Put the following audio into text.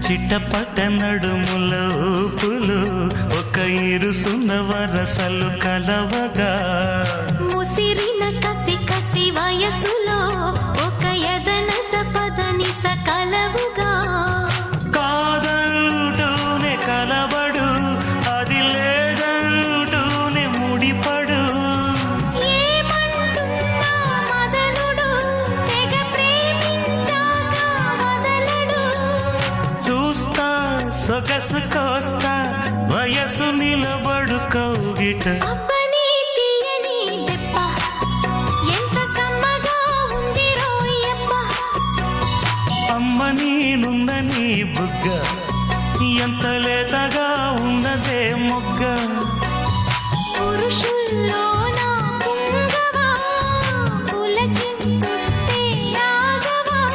చిట్టపట నడుముల ఊపులు ఒక ఇరుసున్న వరసలు కలవగా ముసిరిన కసి కసి వయసులో ఒక యదన సపదని సకలవుగా కాదంటూనే కలబడు అది లేదంటూనే ముడిపడు ఏమంటున్నా మదనుడు తెగ ప్రేమించాక వదలడు చూస్తా సొగసు కోస్తా వయసు నిలబడు కౌగిట అబ్బని తీయని దెబ్బ ఎంత కమ్మగా ఉంది రోయప్ప అమ్మ నేనుందని బుగ్గ